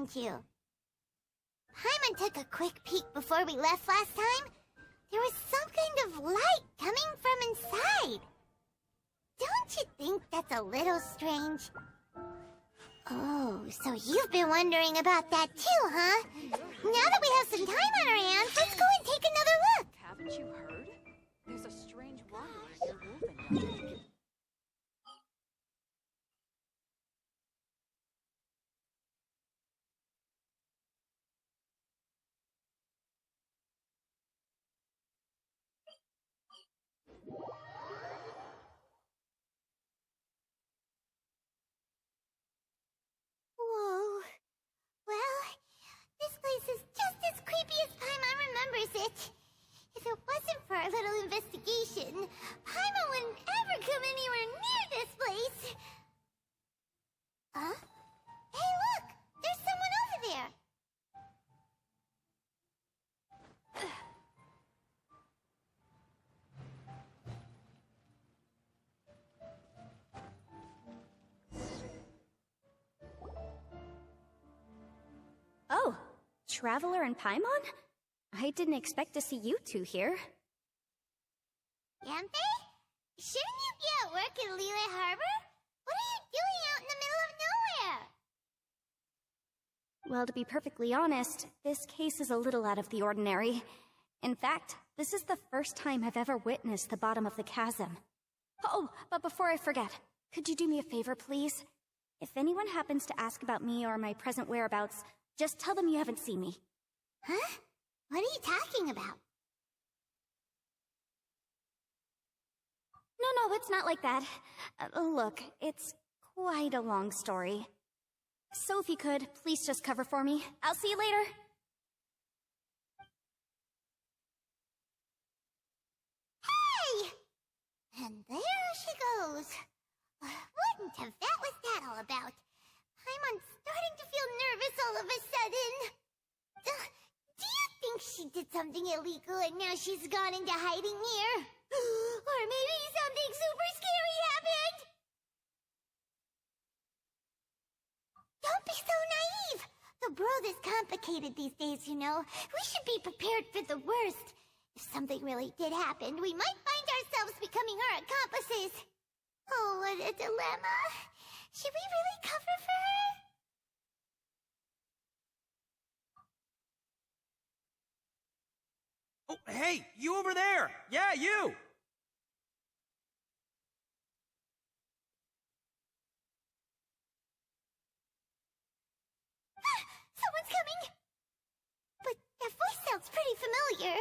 find you. Paimon took a quick peek before we left last time. There was some kind of light coming from inside. Don't you think that's a little strange? Oh, so you've been wondering about that too, huh? Now that we have some time on our hands, let's go and take another look. Haven't you heard? There's a strange wanderer here moving. Whoa. Well, this place is just as creepy as Paimon remembers it. If it wasn't for our little investigation, Paimon wouldn't ever come anywhere near this place. Huh? Hey, look! There's someone over there! Oh, Traveler and Paimon? I didn't expect to see you two here. Yanfei? Shouldn't you be at work in Liyue Harbor? What are you doing out in the middle of nowhere? Well, to be perfectly honest, this case is a little out of the ordinary. In fact, this is the first time I've ever witnessed the bottom of the chasm. Oh, but before I forget, could you do me a favor, please? If anyone happens to ask about me or my present whereabouts, just tell them you haven't seen me. Huh? What are you talking about? No, it's not like that. Look, it's quite a long story. So if you could, please just cover for me. I'll see you later. Hey! And there she goes. What in Tibet was that all about? I'm starting to feel nervous all of a sudden. Do you think she did something illegal and now she's gone into hiding here? Or maybe something super scary happened? Don't be so naive! The world is complicated these days, you know. We should be prepared for the worst. If something really did happen, we might find ourselves becoming her accomplices. Oh, what a dilemma. Should we really cover for her? Oh, hey, you over there! Yeah, you! Someone's coming! But that voice sounds pretty familiar.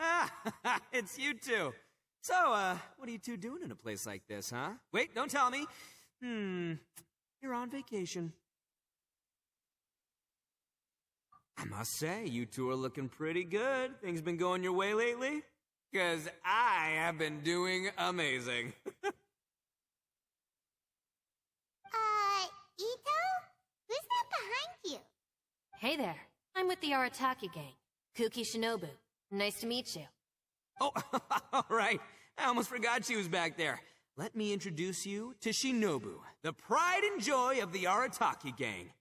Ah, it's you two. So, what are you two doing in a place like this, huh? Wait, don't tell me. You're on vacation. I must say, you two are looking pretty good. Things been going your way lately? 'Cause I have been doing amazing. Itto? Who's that behind you? Hey there, I'm with the Arataki gang. Kuki Shinobu. Nice to meet you. Oh, all right. I almost forgot she was back there. Let me introduce you to Shinobu, the pride and joy of the Arataki gang.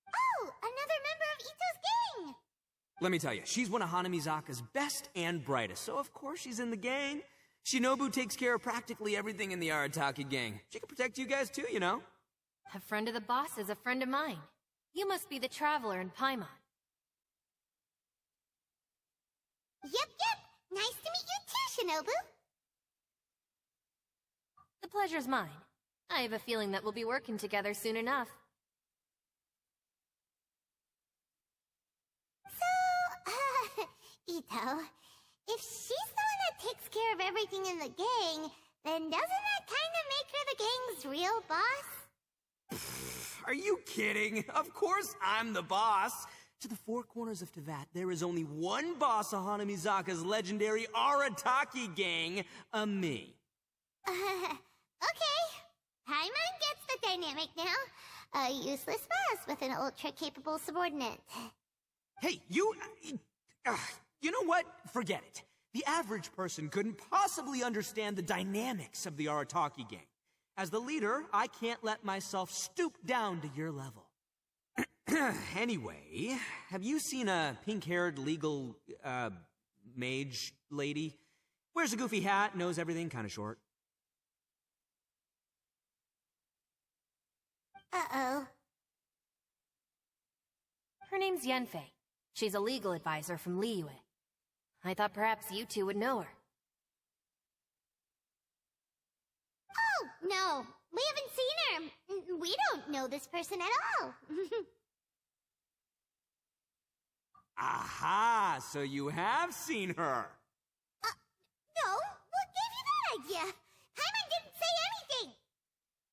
Oh, another member of Itto's gang! Let me tell you, she's one of Hanamizaka's best and brightest, so of course she's in the gang. Shinobu takes care of practically everything in the Arataki gang. She can protect you guys too, you know. A friend of the boss is a friend of mine. You must be the Traveler in Paimon. Yep. Nice to meet you too, Shinobu. The pleasure's mine. I have a feeling that we'll be working together soon enough. So, Itto, if she's the one that takes care of everything in the gang, then doesn't that kind of make her the gang's real boss? Are you kidding? Of course I'm the boss. To the four corners of Teyvat, there is only one boss of Hanamizaka's legendary Arataki gang, me. Okay. Paimon gets the dynamic now. A useless boss with an ultra-capable subordinate. Hey, you know what? Forget it. The average person couldn't possibly understand the dynamics of the Arataki gang. As the leader, I can't let myself stoop down to your level. Anyway, have you seen a pink-haired legal, mage lady? Wears a goofy hat, knows everything, kind of short. Uh-oh. Her name's Yanfei. She's a legal advisor from Liyue. I thought perhaps you two would know her. Oh, no. We haven't seen her. We don't know this person at all. Aha! So you have seen her! No, what gave you that idea? Paimon didn't say anything.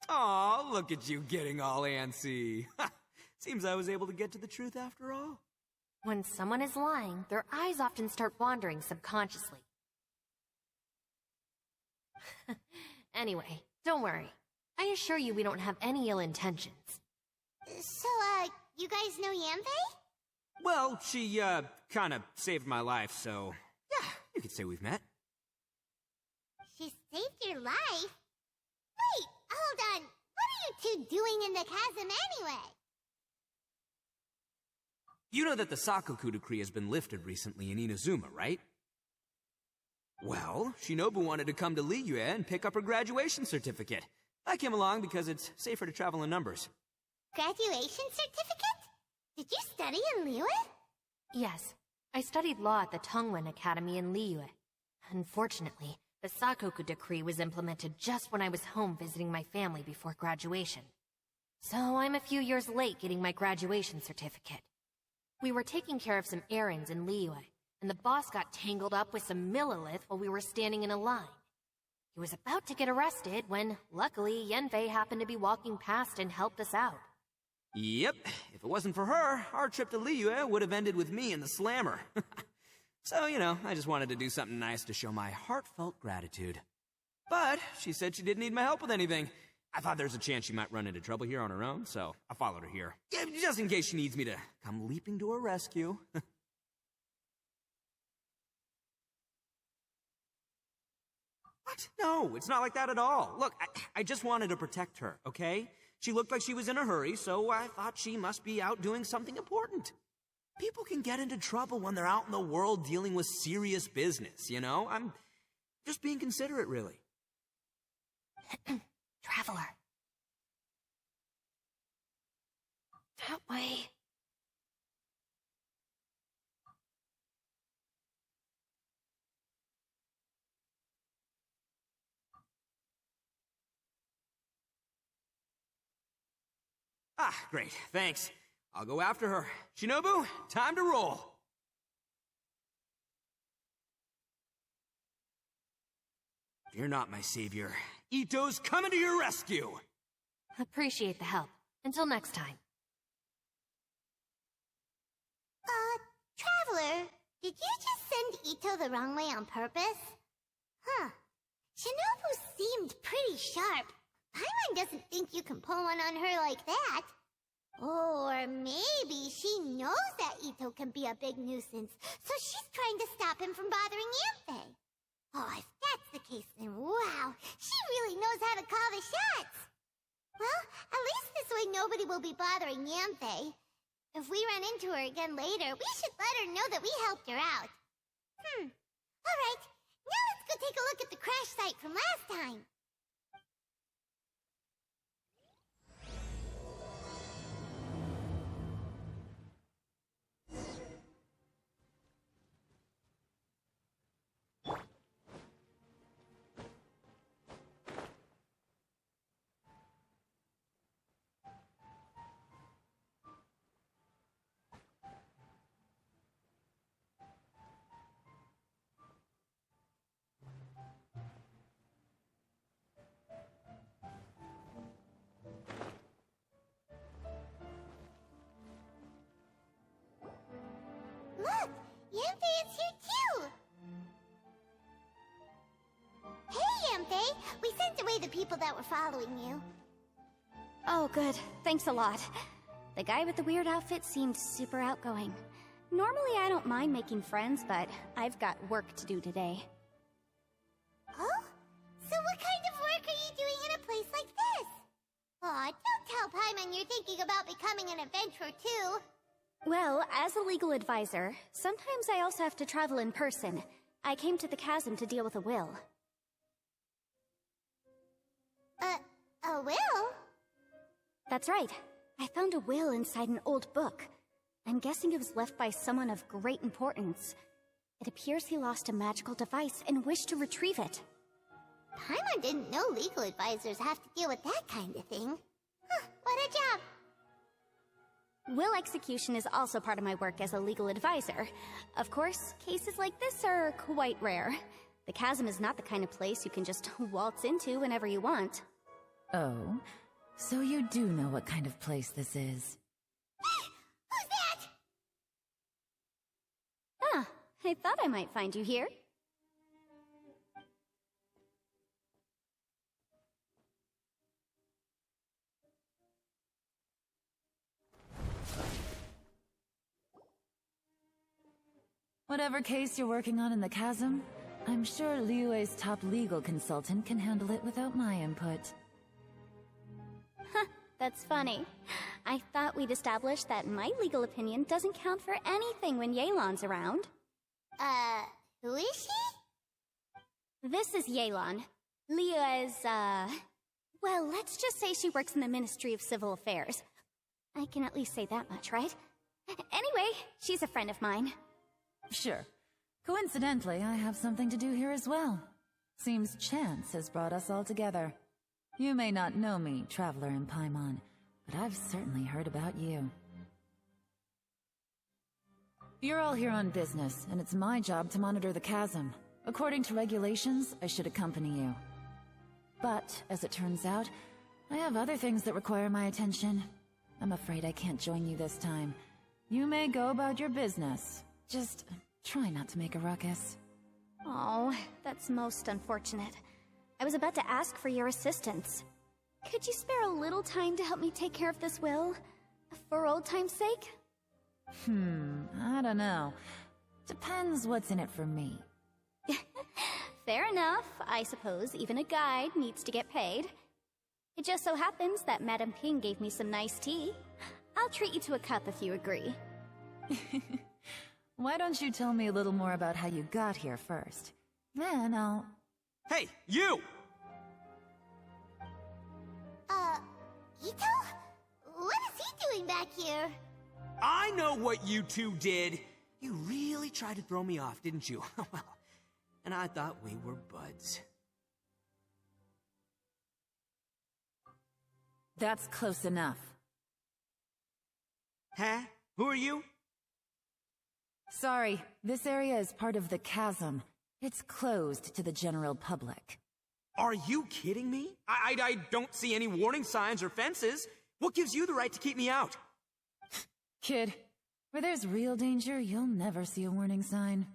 Aw, look at you getting all antsy. Seems I was able to get to the truth after all. When someone is lying, their eyes often start wandering subconsciously. Anyway, don't worry. I assure you we don't have any ill intentions. So, you guys know Yanfei? Well, she, kinda saved my life, so... yeah, you could say we've met. She saved your life? Wait, hold on. What are you two doing in the chasm anyway? You know that the Sakoku decree has been lifted recently in Inazuma, right? Well, Shinobu wanted to come to Liyue and pick up her graduation certificate. I came along because it's safer to travel in numbers. Graduation certificate? Did you study in Liyue? Yes, I studied law at the Tongwen Academy in Liyue. Unfortunately, the Sakoku decree was implemented just when I was home visiting my family before graduation. So I'm a few years late getting my graduation certificate. We were taking care of some errands in Liyue, and the boss got tangled up with some Millilith while we were standing in a line. He was about to get arrested when, luckily, Yanfei happened to be walking past and helped us out. Yep, if it wasn't for her, our trip to Liyue would have ended with me in the slammer. So, you know, I just wanted to do something nice to show my heartfelt gratitude. But she said she didn't need my help with anything. I thought there's a chance she might run into trouble here on her own, so I followed her here. Yeah, just in case she needs me to come leaping to her rescue. What? No, it's not like that at all. Look, I just wanted to protect her, okay? She looked like she was in a hurry, so I thought she must be out doing something important. People can get into trouble when they're out in the world dealing with serious business, you know? I'm just being considerate, really. Traveler. That way. Ah, great, thanks. I'll go after her. Shinobu, time to roll. Fear not, my savior. Itto's coming to your rescue! Appreciate the help. Until next time. Traveler, did you just send Itto the wrong way on purpose? Huh. Shinobu seemed pretty sharp. Paimon doesn't think you can pull one on her like that. Or maybe she knows that Itto can be a big nuisance, so she's trying to stop him from bothering Yanfei. Oh, if that's the case, then wow, she really knows how to call the shots. Well, at least this way nobody will be bothering Yanfei. If we run into her again later, we should let her know that we helped her out. Alright, now let's go take a look at the crash site from last time. Look, Yanfei is here too! Hey, Yanfei! We sent away the people that were following you. Oh, good. Thanks a lot. The guy with the weird outfit seemed super outgoing. Normally I don't mind making friends, but I've got work to do today. Oh? So what kind of work are you doing in a place like Aw, don't tell Paimon you're thinking about becoming an adventurer too. Well, as a legal advisor, sometimes I also have to travel in person. I came to the chasm to deal with a will. A will? That's right. I found a will inside an old book. I'm guessing it was left by someone of great importance. It appears he lost a magical device and wished to retrieve it. Paimon didn't know legal advisors have to deal with that kind of thing. Huh, what a job. Will execution is also part of my work as a legal advisor. Of course, cases like this are quite rare. The chasm is not the kind of place you can just waltz into whenever you want. Oh, so you do know what kind of place this is. Who's that? Ah, I thought I might find you here. Whatever case you're working on in the chasm, I'm sure Liyue's top legal consultant can handle it without my input. That's funny. I thought we'd established that my legal opinion doesn't count for anything when Yelan's around. Who is she? This is Yelan. Liyue's, well, let's just say she works in the Ministry of Civil Affairs. I can at least say that much, right? Anyway, she's a friend of mine. Sure. Coincidentally, I have something to do here as well. Seems chance has brought us all together. You may not know me, traveler in Paimon, but I've certainly heard about you. You're all here on business, and it's my job to monitor the chasm. According to regulations, I should accompany you. But, as it turns out, I have other things that require my attention. I'm afraid I can't join you this time. You may go about your business. Just try not to make a ruckus. Oh, that's most unfortunate. I was about to ask for your assistance. Could you spare a little time to help me take care of this will? For old time's sake? I don't know. Depends what's in it for me. Fair enough. I suppose even a guide needs to get paid. It just so happens that Madame Ping gave me some nice tea. I'll treat you to a cup if you agree. Why don't you tell me a little more about how you got here first? Then I'll... Hey, you! Itto? What is he doing back here? I know what you two did. You really tried to throw me off, didn't you? Well, and I thought we were buds. That's close enough. Huh? Who are you? Sorry, this area is part of the chasm. It's closed to the general public. Are you kidding me? I don't see any warning signs or fences. What gives you the right to keep me out? Kid, where there's real danger, you'll never see a warning sign.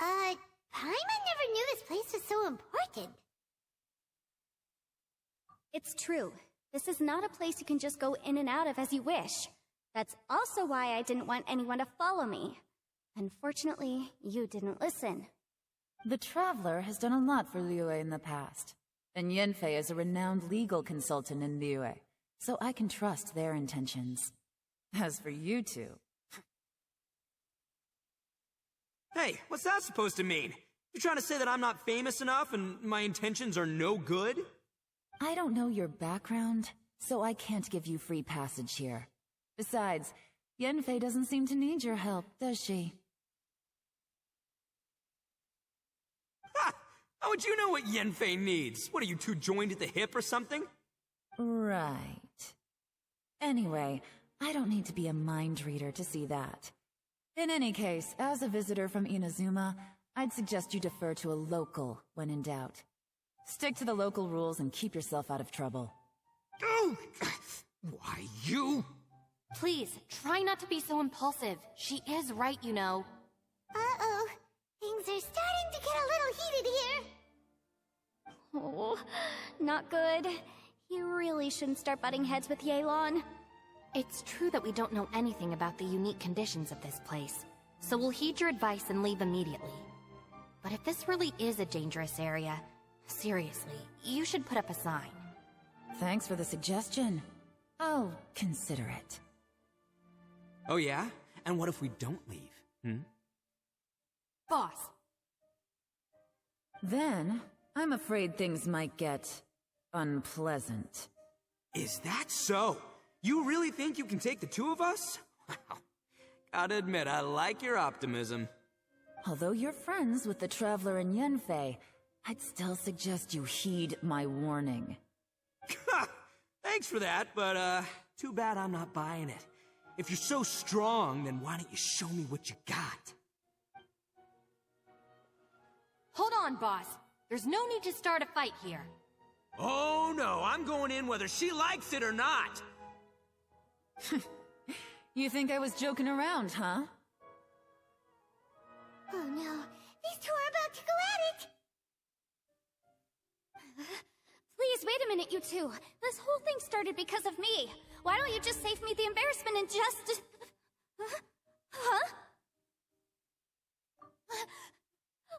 Paimon never knew this place was so important. It's true. This is not a place you can just go in and out of as you wish. That's also why I didn't want anyone to follow me. Unfortunately, you didn't listen. The Traveler has done a lot for Liyue in the past, and Yanfei is a renowned legal consultant in Liyue, so I can trust their intentions. As for you two... Hey, what's that supposed to mean? You trying to say that I'm not famous enough and my intentions are no good? I don't know your background, so I can't give you free passage here. Besides, Yanfei doesn't seem to need your help, does she? Ha! How would you know what Yanfei needs? What, are you two joined at the hip or something? Right. Anyway, I don't need to be a mind reader to see that. In any case, as a visitor from Inazuma, I'd suggest you defer to a local when in doubt. Stick to the local rules and keep yourself out of trouble. Oh! Why, you... Please, try not to be so impulsive. She is right, you know. Uh-oh. Things are starting to get a little heated here. Oh, not good. You really shouldn't start butting heads with Yelan. It's true that we don't know anything about the unique conditions of this place, so we'll heed your advice and leave immediately. But if this really is a dangerous area, seriously, you should put up a sign. Thanks for the suggestion. I'll consider it. Oh yeah? And what if we don't leave? Hmm? Boss, Then, I'm afraid things might get unpleasant. Is that so? You really think you can take the two of us? Gotta admit, I like your optimism. Although you're friends with the Traveler and Yanfei, I'd still suggest you heed my warning. Thanks for that, but too bad I'm not buying it. If you're so strong, then why don't you show me what you got? hold on, boss. There's no need to start a fight here. Oh no, I'm going in whether she likes it or not. You think I was joking around, huh? Oh no, these two are about to go at it! Please, wait a minute, you two. This whole thing started because of me. Why don't you just save me the embarrassment and just... Huh?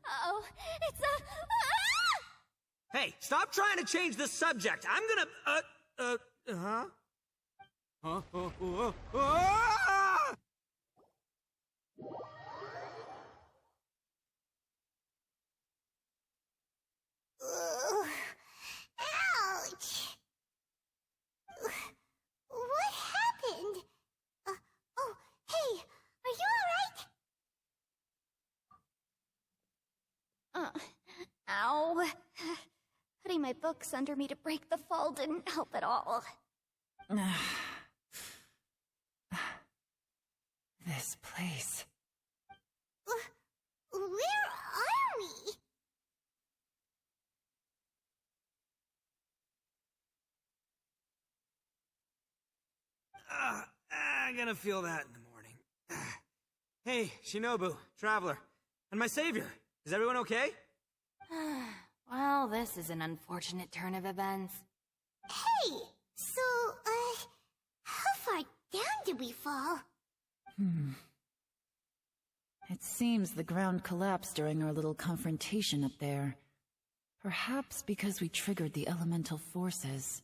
Uh-oh, it's a... Hey, stop trying to change the subject. I'm gonna, huh? Ah! Ugh. Ouch! What happened? Oh, hey, are you alright? Ow. Putting my books under me to break the fall didn't help at all. This place. Where are we? I'm gonna feel that in the morning. Hey, Shinobu, Traveler, and my savior. Is everyone okay? Well, this is an unfortunate turn of events. Hey, so, how far down did we fall? It seems the ground collapsed during our little confrontation up there. Perhaps because we triggered the elemental forces.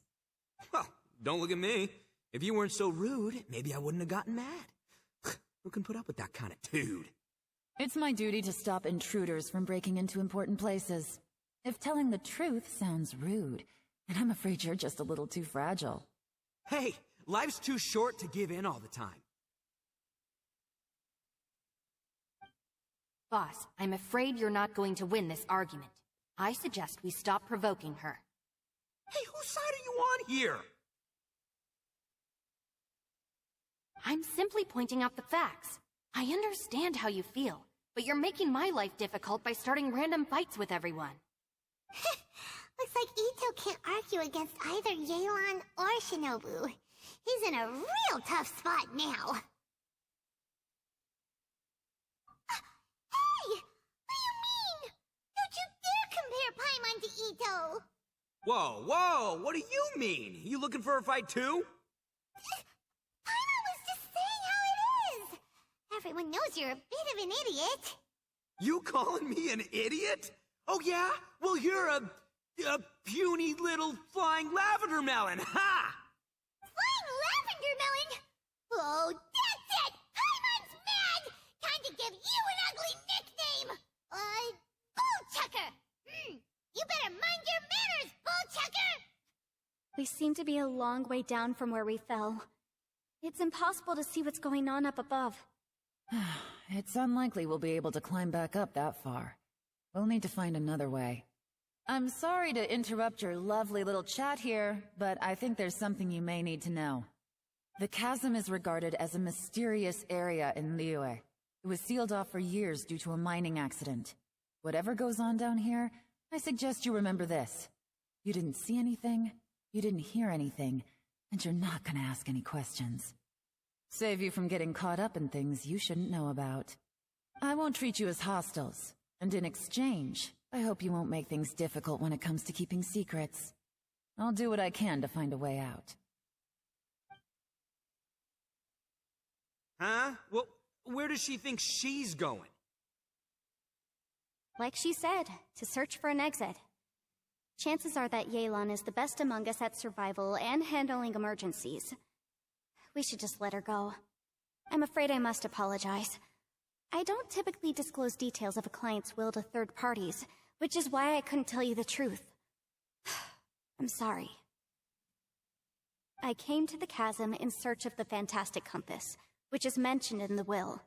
Well, don't look at me. If you weren't so rude, maybe I wouldn't have gotten mad. Who can put up with that kind of dude? It's my duty to stop intruders from breaking into important places. If telling the truth sounds rude, and I'm afraid you're just a little too fragile. Hey, life's too short to give in all the time. Boss, I'm afraid you're not going to win this argument. I suggest we stop provoking her. Hey, whose side are you on here? I'm simply pointing out the facts. I understand how you feel, but you're making my life difficult by starting random fights with everyone. Looks like Itto can't argue against either Yelan or Shinobu. He's in a real tough spot now. Hey! What do you mean? Don't you dare compare Paimon to Itto! Whoa, whoa, what do you mean? You looking for a fight too? Paimon was just saying how it is! Everyone knows you're a bit of an idiot. You calling me an idiot? Oh yeah? Well, you're a puny little flying lavender melon, ha! Flying lavender melon? Oh, that's it! Paimon's mad! Time to give you an ugly nickname! Bullchucker! You better mind your manners, Bullchucker! We seem to be a long way down from where we fell. It's impossible to see what's going on up above. It's unlikely we'll be able to climb back up that far. We'll need to find another way. I'm sorry to interrupt your lovely little chat here, but I think there's something you may need to know. The chasm is regarded as a mysterious area in Liyue. It was sealed off for years due to a mining accident. Whatever goes on down here, I suggest you remember this. You didn't see anything, you didn't hear anything, and you're not gonna ask any questions. Save you from getting caught up in things you shouldn't know about. I won't treat you as hostiles, and in exchange, I hope you won't make things difficult when it comes to keeping secrets. I'll do what I can to find a way out. Huh? Well, where does she think she's going? Like she said, to search for an exit. Chances are that Yelan is the best among us at survival and handling emergencies. We should just let her go. I'm afraid I must apologize. I don't typically disclose details of a client's will to third parties, which is why I couldn't tell you the truth. I'm sorry. I came to the chasm in search of the fantastic compass, which is mentioned in the will.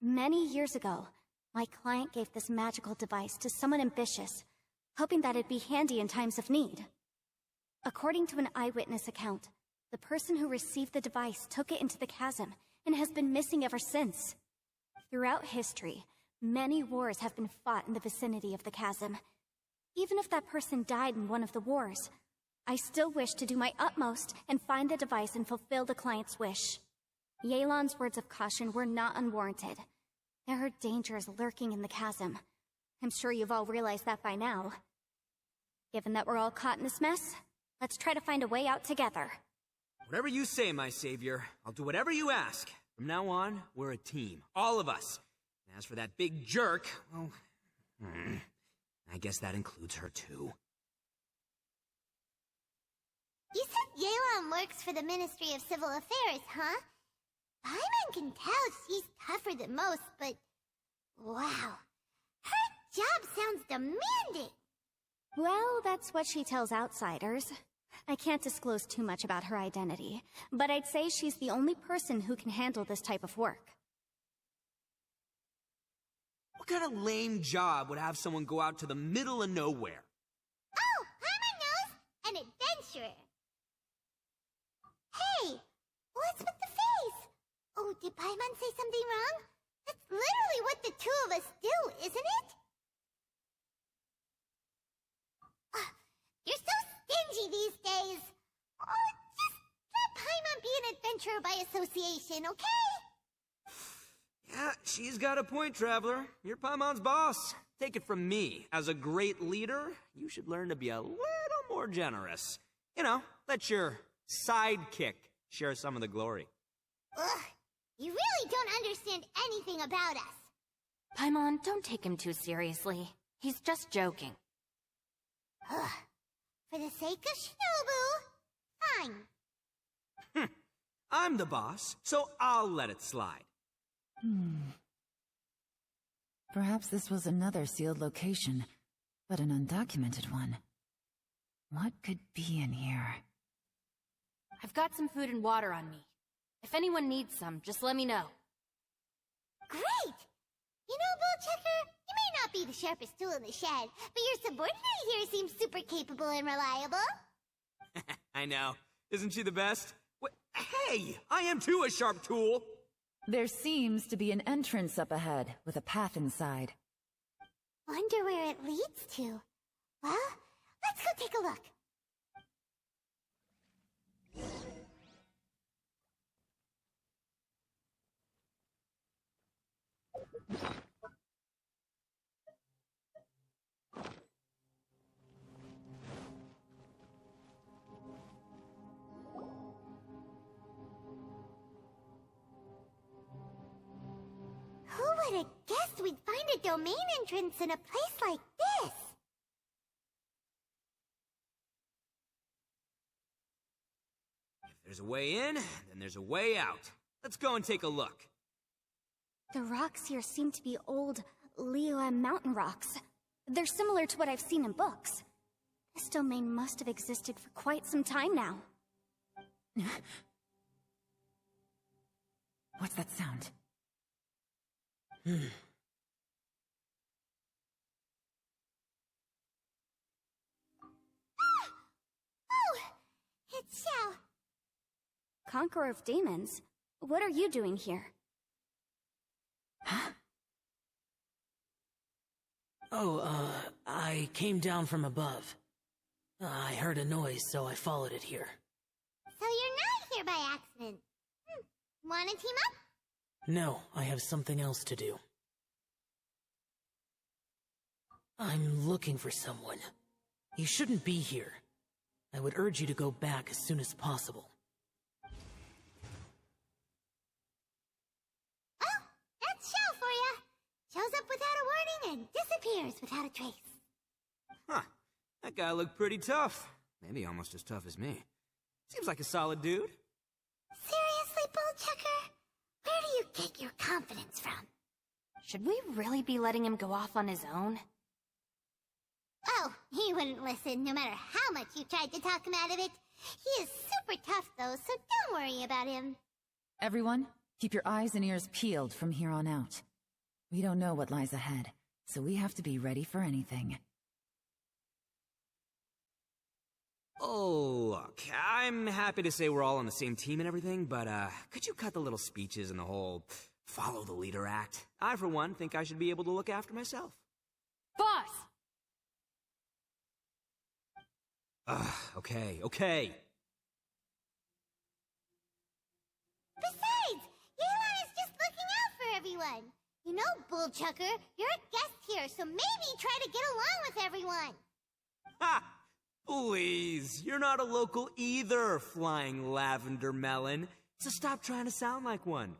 Many years ago, my client gave this magical device to someone ambitious, hoping that it'd be handy in times of need. According to an eyewitness account, the person who received the device took it into the chasm and has been missing ever since. Throughout history, many wars have been fought in the vicinity of the chasm. Even if that person died in one of the wars, I still wish to do my utmost and find the device and fulfill the client's wish. Yelan's words of caution were not unwarranted. There are dangers lurking in the chasm. I'm sure you've all realized that by now. Given that we're all caught in this mess, let's try to find a way out together. Whatever you say, my savior. I'll do whatever you ask. From now on, we're a team. All of us. And as for that big jerk, well... I guess that includes her, too. You said Yelan works for the Ministry of Civil Affairs, huh? Paimon can tell she's tougher than most, but... wow. Her job sounds demanding! Well, that's what she tells outsiders. I can't disclose too much about her identity, but I'd say she's the only person who can handle this type of work. What kind of lame job would have someone go out to the middle of nowhere? Oh, Paimon knows! An adventurer! Hey! What's with the face? Oh, did Paimon say something wrong? That's literally what the two of us do, isn't it? You're so stingy these days. Oh, just let Paimon be an adventurer by association, okay? Yeah, she's got a point, Traveler. You're Paimon's boss. Take it from me. As a great leader, you should learn to be a little more generous. You know, let your sidekick share some of the glory. Ugh, you really don't understand anything about us. Paimon, don't take him too seriously. He's just joking. Ugh. For the sake of Shinobu, fine. I'm the boss, so I'll let it slide. Perhaps this was another sealed location, but an undocumented one. What could be in here? I've got some food and water on me. If anyone needs some, just let me know. Great! You know, Bullchecker, you may not be the sharpest tool in the shed, but your subordinate here seems super capable and reliable. I know. Isn't she the best? Hey, I am too a sharp tool. There seems to be an entrance up ahead, with a path inside. Wonder where it leads to. Well, let's go take a look. Who would have guessed we'd find a domain entrance in a place like this? If there's a way in, then there's a way out. Let's go and take a look. The rocks here seem to be old Liyue mountain rocks. They're similar to what I've seen in books. This domain must have existed for quite some time now. What's that sound? Oh, it's Xiao. Conqueror of Demons? What are you doing here? I came down from above. I heard a noise, so I followed it here. So you're not here by accident. Wanna team up? No, I have something else to do. I'm looking for someone. You shouldn't be here. I would urge you to go back as soon as possible. Oh, that's Xiao for ya. Shows up without a warning and disappears without a trace. Huh. That guy looked pretty tough. Maybe almost as tough as me. Seems like a solid dude. Seriously, Bullchucker? Where do you get your confidence from? Should we really be letting him go off on his own? Oh, he wouldn't listen no matter how much you tried to talk him out of it. He is super tough though, so don't worry about him. Everyone, keep your eyes and ears peeled from here on out. We don't know what lies ahead, so we have to be ready for anything. Oh, look, I'm happy to say we're all on the same team and everything, but, could you cut the little speeches and the whole follow the leader act? I, for one, think I should be able to look after myself. Boss! Okay. Besides, Yelan is just looking out for everyone. You know, Bullchucker, you're a guest here, so maybe try to get along with everyone. Ha! Please, you're not a local either, Flying Lavender Melon. So stop trying to sound like one.